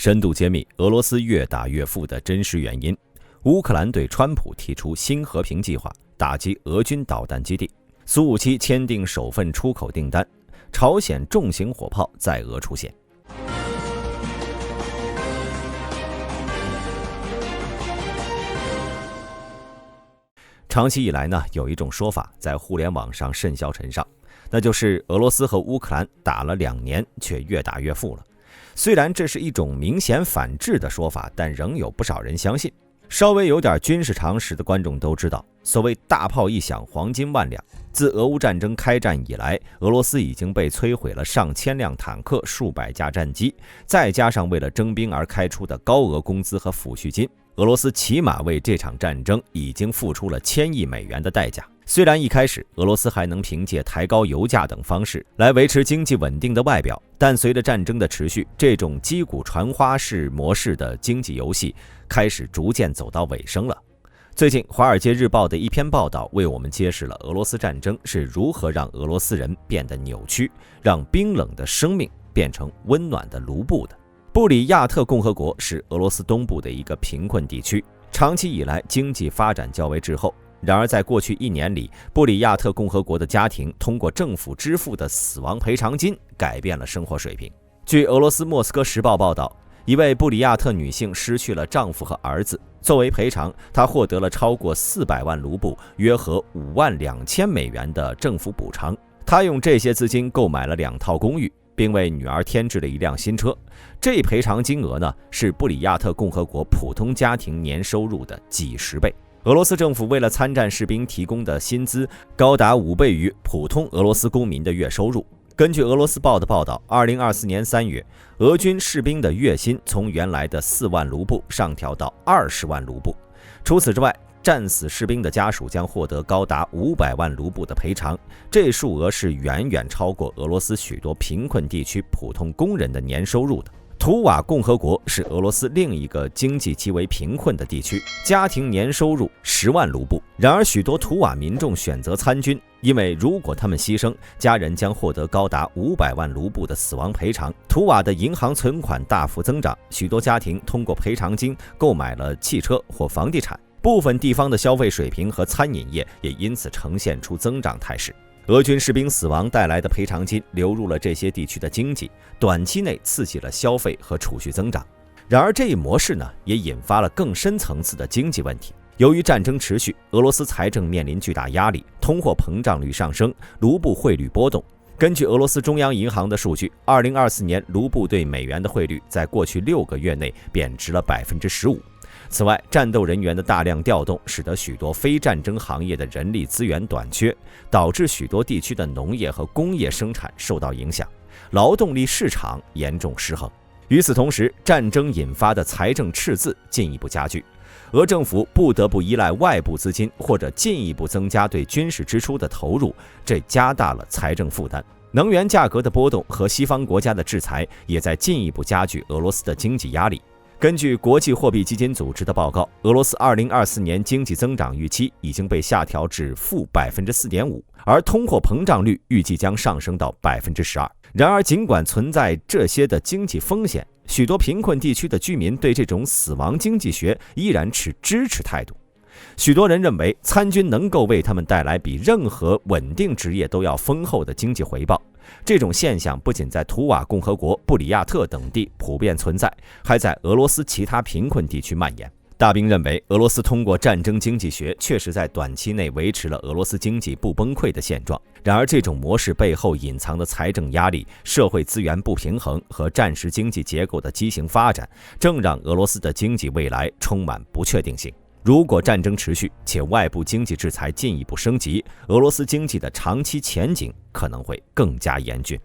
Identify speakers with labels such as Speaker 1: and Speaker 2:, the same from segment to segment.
Speaker 1: 深度揭秘俄罗斯越打越富的真实原因。乌克兰对川普提出新和平计划，打击俄军导弹基地。苏57签订首份出口订单。朝鲜重型火炮在俄出现。长期以来呢，有一种说法在互联网上甚嚣尘上，那就是俄罗斯和乌克兰打了2年，却越打越富了。虽然这是一种明显反制的说法，但仍有不少人相信。稍微有点军事常识的观众都知道，所谓大炮一响，黄金万两。自俄乌战争开战以来，俄罗斯已经被摧毁了上千辆坦克、数百架战机，再加上为了征兵而开出的高额工资和抚恤金，俄罗斯起码为这场战争已经付出了1000亿美元的代价。虽然一开始俄罗斯还能凭借抬高油价等方式来维持经济稳定的外表，但随着战争的持续，这种击鼓传花式模式的经济游戏开始逐渐走到尾声了。最近《华尔街日报》的一篇报道为我们揭示了俄罗斯战争是如何让俄罗斯人变得扭曲，让冰冷的生命变成温暖的卢布的。布里亚特共和国是俄罗斯东部的一个贫困地区，长期以来经济发展较为滞后。然而在过去1年里，布里亚特共和国的家庭通过政府支付的死亡赔偿金改变了生活水平。据俄罗斯莫斯科时报报道，一位布里亚特女性失去了丈夫和儿子，作为赔偿，她获得了超过400万卢布，约合52000美元的政府补偿。她用这些资金购买了2套公寓，并为女儿添置了一辆新车。这赔偿金额呢，是布里亚特共和国普通家庭年收入的几十倍。俄罗斯政府为了参战士兵提供的薪资高达5倍于普通俄罗斯公民的月收入。根据俄罗斯报的报道，2024年3月，俄军士兵的月薪从原来的4万卢布上调到20万卢布。除此之外，战死士兵的家属将获得高达500万卢布的赔偿，这数额是远远超过俄罗斯许多贫困地区普通工人的年收入的。图瓦共和国是俄罗斯另一个经济极为贫困的地区，家庭年收入10万卢布。然而许多图瓦民众选择参军，因为如果他们牺牲，家人将获得高达500万卢布的死亡赔偿。图瓦的银行存款大幅增长，许多家庭通过赔偿金购买了汽车或房地产，部分地方的消费水平和餐饮业也因此呈现出增长态势。俄军士兵死亡带来的赔偿金流入了这些地区的经济，短期内刺激了消费和储蓄增长。然而这一模式呢，也引发了更深层次的经济问题。由于战争持续，俄罗斯财政面临巨大压力，通货膨胀率上升，卢布汇率波动。根据俄罗斯中央银行的数据，2024年卢布对美元的汇率在过去6个月内贬值了15%。此外，战斗人员的大量调动使得许多非战争行业的人力资源短缺，导致许多地区的农业和工业生产受到影响，劳动力市场严重失衡。与此同时，战争引发的财政赤字进一步加剧，俄政府不得不依赖外部资金或者进一步增加对军事支出的投入，这加大了财政负担。能源价格的波动和西方国家的制裁也在进一步加剧俄罗斯的经济压力。根据国际货币基金组织的报告，俄罗斯2024年经济增长预期已经被下调至负4.5%，而通货膨胀率预计将上升到12%。然而，尽管存在这些的经济风险，许多贫困地区的居民对这种死亡经济学依然持支持态度。许多人认为参军能够为他们带来比任何稳定职业都要丰厚的经济回报。这种现象不仅在图瓦共和国、布里亚特等地普遍存在，还在俄罗斯其他贫困地区蔓延。大兵认为，俄罗斯通过战争经济学确实在短期内维持了俄罗斯经济不崩溃的现状。然而，这种模式背后隐藏的财政压力、社会资源不平衡和战时经济结构的畸形发展，正让俄罗斯的经济未来充满不确定性。如果战争持续且外部经济制裁进一步升级，俄罗斯经济的长期前景可能会更加严峻。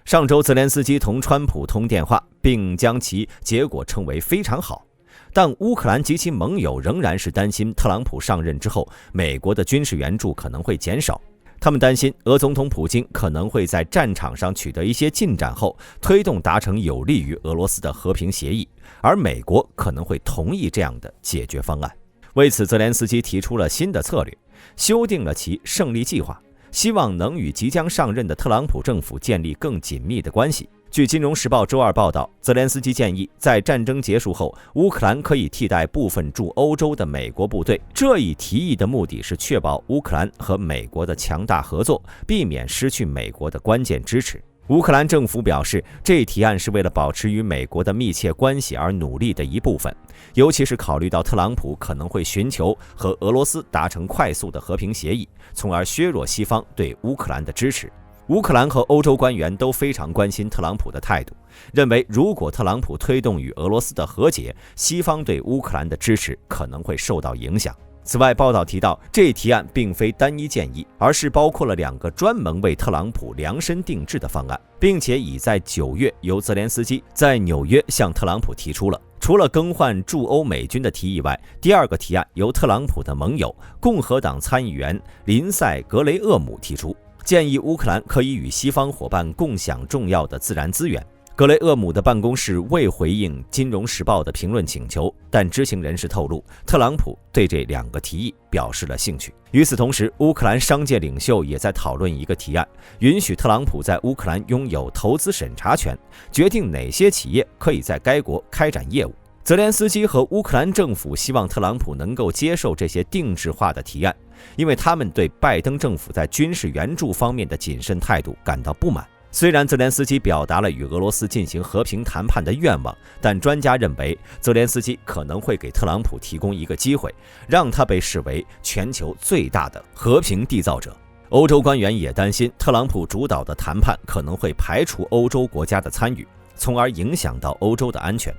Speaker 1: 上周泽连斯基同川普通电话，并将其结果称为非常好。但乌克兰及其盟友仍然是担心特朗普上任之后，美国的军事援助可能会减少。他们担心俄总统普京可能会在战场上取得一些进展后，推动达成有利于俄罗斯的和平协议，而美国可能会同意这样的解决方案。为此，泽连斯基提出了新的策略，修订了其胜利计划，希望能与即将上任的特朗普政府建立更紧密的关系，据《金融时报》周二报道，泽连斯基建议在战争结束后，乌克兰可以替代部分驻欧洲的美国部队。这一提议的目的是确保乌克兰和美国的强大合作，避免失去美国的关键支持。乌克兰政府表示，这一提案是为了保持与美国的密切关系而努力的一部分，尤其是考虑到特朗普可能会寻求和俄罗斯达成快速的和平协议，从而削弱西方对乌克兰的支持。乌克兰和欧洲官员都非常关心特朗普的态度，认为如果特朗普推动与俄罗斯的和解，西方对乌克兰的支持可能会受到影响。此外，报道提到，这一提案并非单一建议，而是包括了2个专门为特朗普量身定制的方案，并且已在9月由泽连斯基在纽约向特朗普提出了。除了更换驻欧美军的提议外，第2个提案由特朗普的盟友共和党参议员林赛·格雷厄姆提出，建议乌克兰可以与西方伙伴共享重要的自然资源。格雷厄姆的办公室未回应《金融时报》的评论请求，但知情人士透露，特朗普对这2个提议表示了兴趣。与此同时，乌克兰商界领袖也在讨论一个提案，允许特朗普在乌克兰拥有投资审查权，决定哪些企业可以在该国开展业务。泽连斯基和乌克兰政府希望特朗普能够接受这些定制化的提案，因为他们对拜登政府在军事援助方面的谨慎态度感到不满。虽然泽连斯基表达了与俄罗斯进行和平谈判的愿望，但专家认为泽连斯基可能会给特朗普提供一个机会，让他被视为全球最大的和平缔造者。欧洲官员也担心特朗普主导的谈判可能会排除欧洲国家的参与，从而影响到欧洲的安全。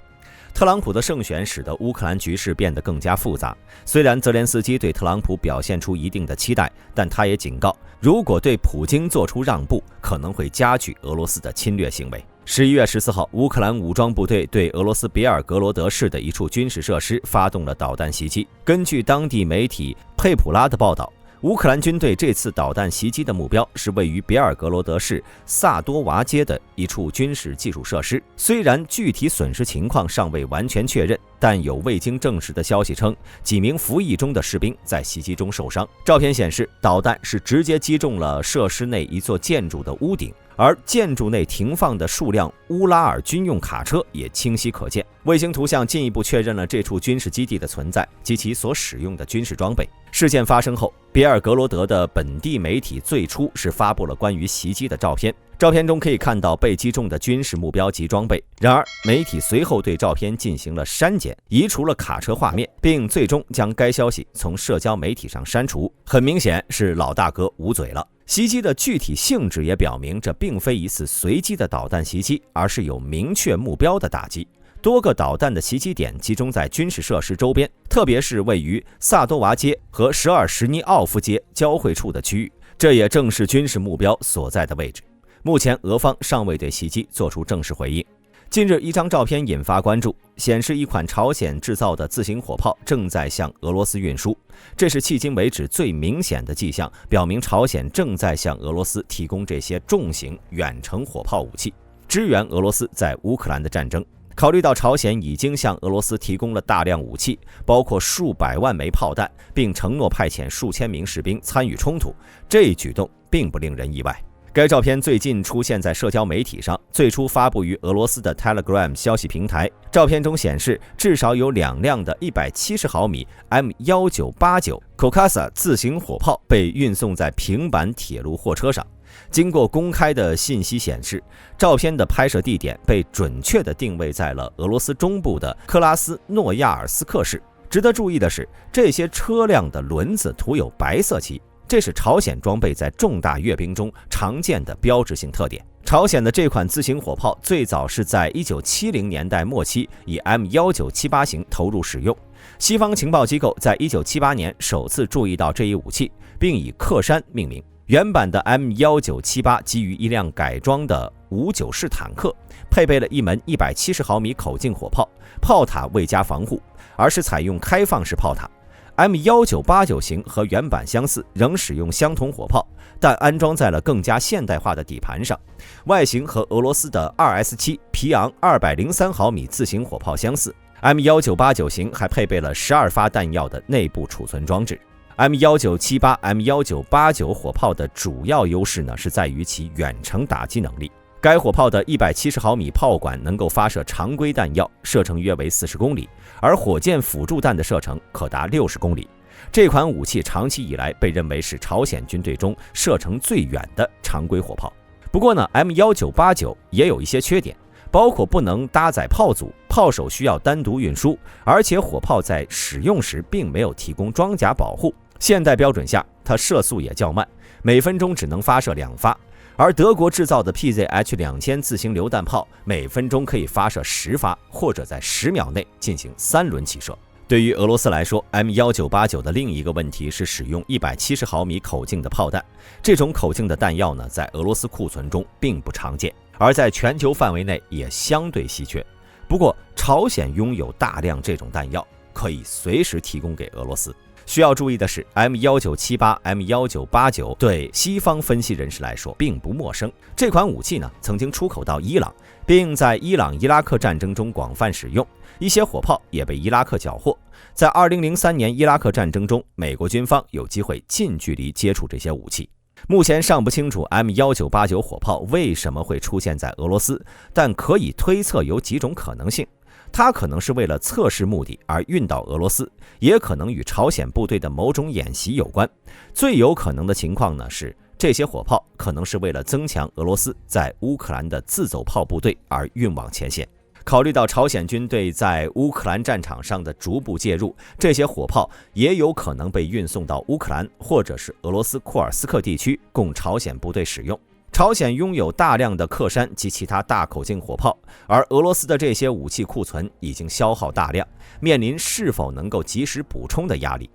Speaker 1: 特朗普的胜选使得乌克兰局势变得更加复杂。虽然泽连斯基对特朗普表现出一定的期待，但他也警告，如果对普京做出让步，可能会加剧俄罗斯的侵略行为。11月14号，乌克兰武装部队对俄罗斯别尔格罗德市的一处军事设施发动了导弹袭击。根据当地媒体佩普拉的报道，乌克兰军队这次导弹袭击的目标是位于别尔格罗德市萨多娃街的一处军事技术设施。虽然具体损失情况尚未完全确认，但有未经证实的消息称，几名服役中的士兵在袭击中受伤。照片显示，导弹是直接击中了设施内一座建筑的屋顶，而建筑内停放的数辆乌拉尔军用卡车也清晰可见。卫星图像进一步确认了这处军事基地的存在及其所使用的军事装备。事件发生后，别尔格罗德的本地媒体最初是发布了关于袭击的照片，照片中可以看到被击中的军事目标及装备。然而，媒体随后对照片进行了删减，移除了卡车画面，并最终将该消息从社交媒体上删除。很明显是老大哥捂嘴了。袭击的具体性质也表明，这并非一次随机的导弹袭击，而是有明确目标的打击。多个导弹的袭击点集中在军事设施周边，特别是位于萨多娃街和12尔什尼奥夫街交汇处的区域，这也正是军事目标所在的位置。目前，俄方尚未对袭击做出正式回应。近日，一张照片引发关注，显示一款朝鲜制造的自行火炮正在向俄罗斯运输，这是迄今为止最明显的迹象，表明朝鲜正在向俄罗斯提供这些重型远程火炮武器，支援俄罗斯在乌克兰的战争。考虑到朝鲜已经向俄罗斯提供了大量武器，包括数百万枚炮弹，并承诺派遣数千名士兵参与冲突，这一举动并不令人意外。该照片最近出现在社交媒体上，最初发布于俄罗斯的 Telegram 消息平台。照片中显示，至少有2辆的170毫米 M1989 Kokasa 自行火炮被运送在平板铁路货车上。经过公开的信息显示，照片的拍摄地点被准确地定位在了俄罗斯中部的克拉斯诺亚尔斯克市。值得注意的是，这些车辆的轮子涂有白色漆，这是朝鲜装备在重大阅兵中常见的标志性特点。朝鲜的这款自行火炮最早是在1970年代末期以 M1978 型投入使用。西方情报机构在1978年首次注意到这一武器，并以克山命名。原版的 M1978 基于一辆改装的59式坦克，配备了一门170毫米口径火炮，炮塔未加防护，而是采用开放式炮塔。M1989 型和原版相似，仍使用相同火炮，但安装在了更加现代化的底盘上，外形和俄罗斯的 2S7 皮昂203毫米自行火炮相似。M1989 型还配备了12发弹药的内部储存装置。M1978、M1989 火炮的主要优势呢，是在于其远程打击能力。该火炮的170毫米炮管能够发射常规弹药，射程约为40公里，而火箭辅助弹的射程可达60公里。这款武器长期以来被认为是朝鲜军队中射程最远的常规火炮。不过呢 ，M1989 也有一些缺点，包括不能搭载炮组，炮手需要单独运输，而且火炮在使用时并没有提供装甲保护。现代标准下，它射速也较慢，每分钟只能发射2发，而德国制造的 PZH2000 自行榴弹炮每分钟可以发射10发，或者在10秒内进行3轮起射。对于俄罗斯来说 ，M1989 的另一个问题是使用170毫米口径的炮弹，这种口径的弹药呢，在俄罗斯库存中并不常见，而在全球范围内也相对稀缺。不过，朝鲜拥有大量这种弹药，可以随时提供给俄罗斯。需要注意的是 ，M1978、M1989 对西方分析人士来说并不陌生。这款武器呢，曾经出口到伊朗，并在伊朗伊拉克战争中广泛使用。一些火炮也被伊拉克缴获。在2003年伊拉克战争中，美国军方有机会近距离接触这些武器。目前尚不清楚 M1989 火炮为什么会出现在俄罗斯，但可以推测有几种可能性。它可能是为了测试目的而运到俄罗斯，也可能与朝鲜部队的某种演习有关。最有可能的情况呢是，这些火炮可能是为了增强俄罗斯在乌克兰的自走炮部队而运往前线。考虑到朝鲜军队在乌克兰战场上的逐步介入，这些火炮也有可能被运送到乌克兰或者是俄罗斯库尔斯克地区，供朝鲜部队使用。朝鲜拥有大量的克山及其他大口径火炮，而俄罗斯的这些武器库存已经消耗大量，面临是否能够及时补充的压力。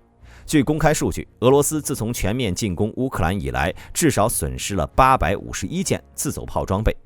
Speaker 1: 据公开数据，俄罗斯自从全面进攻乌克兰以来，至少损失了851件自走炮装备，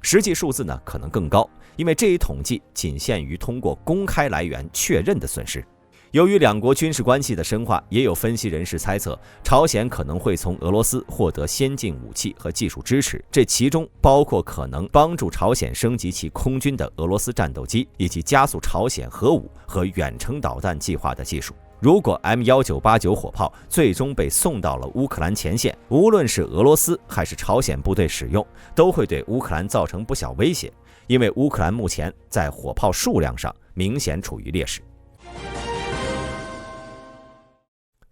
Speaker 1: 实际数字呢可能更高，因为这一统计仅限于通过公开来源确认的损失。由于两国军事关系的深化，也有分析人士猜测，朝鲜可能会从俄罗斯获得先进武器和技术支持，这其中包括可能帮助朝鲜升级其空军的俄罗斯战斗机，以及加速朝鲜核武和远程导弹计划的技术。如果 M1989 火炮最终被送到了乌克兰前线，无论是俄罗斯还是朝鲜部队使用，都会对乌克兰造成不小威胁，因为乌克兰目前在火炮数量上明显处于劣势。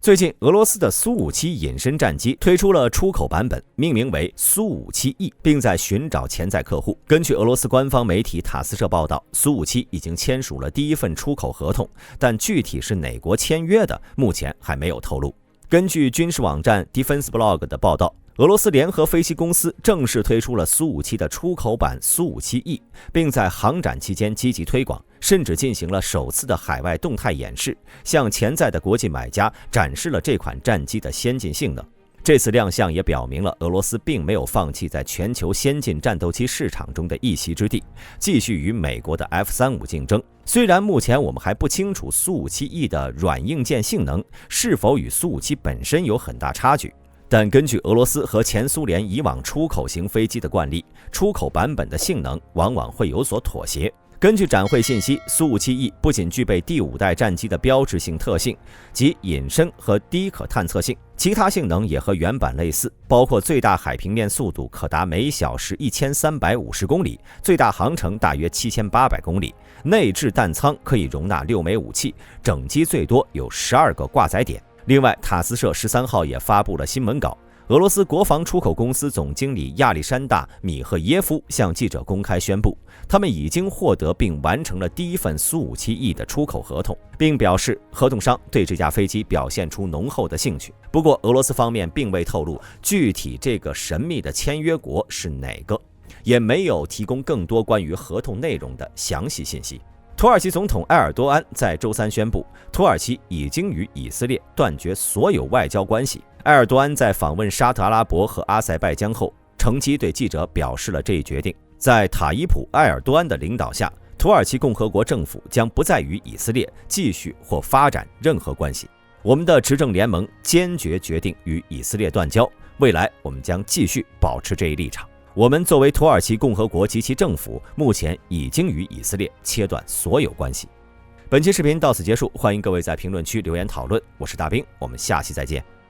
Speaker 1: 最近，俄罗斯的苏57隐身战机推出了出口版本，命名为苏57E，并在寻找潜在客户。根据俄罗斯官方媒体塔斯社报道，苏57已经签署了第一份出口合同，但具体是哪国签约的，目前还没有透露。根据军事网站 Defense Blog 的报道，俄罗斯联合飞机公司正式推出了苏57的出口版苏57E，并在航展期间积极推广，甚至进行了首次的海外动态演示，向潜在的国际买家展示了这款战机的先进性能。这次亮相也表明了俄罗斯并没有放弃在全球先进战斗机市场中的一席之地，继续与美国的 F-35竞争。虽然目前我们还不清楚苏57E的软硬件性能是否与苏57本身有很大差距，但根据俄罗斯和前苏联以往出口型飞机的惯例，出口版本的性能往往会有所妥协。根据展会信息，苏57E不仅具备第5代战机的标志性特性，即隐身和低可探测性，其他性能也和原版类似，包括最大海平面速度可达每小时1350公里，最大航程大约7800公里，内置弹舱可以容纳6枚武器，整机最多有12个挂载点。另外，塔斯社13号也发布了新闻稿，俄罗斯国防出口公司总经理亚历山大·米赫耶夫向记者公开宣布，他们已经获得并完成了第一份苏57E的出口合同，并表示合同商对这架飞机表现出浓厚的兴趣。不过，俄罗斯方面并未透露具体这个神秘的签约国是哪个，也没有提供更多关于合同内容的详细信息。土耳其总统埃尔多安在周三宣布，土耳其已经与以色列断绝所有外交关系。埃尔多安在访问沙特阿拉伯和阿塞拜疆后，乘机对记者表示了这一决定。在塔伊普·埃尔多安的领导下，土耳其共和国政府将不再与以色列继续或发展任何关系。我们的执政联盟坚决决定与以色列断交，未来我们将继续保持这一立场。我们作为土耳其共和国及其政府，目前已经与以色列切断所有关系。本期视频到此结束，欢迎各位在评论区留言讨论。我是大兵，我们下期再见。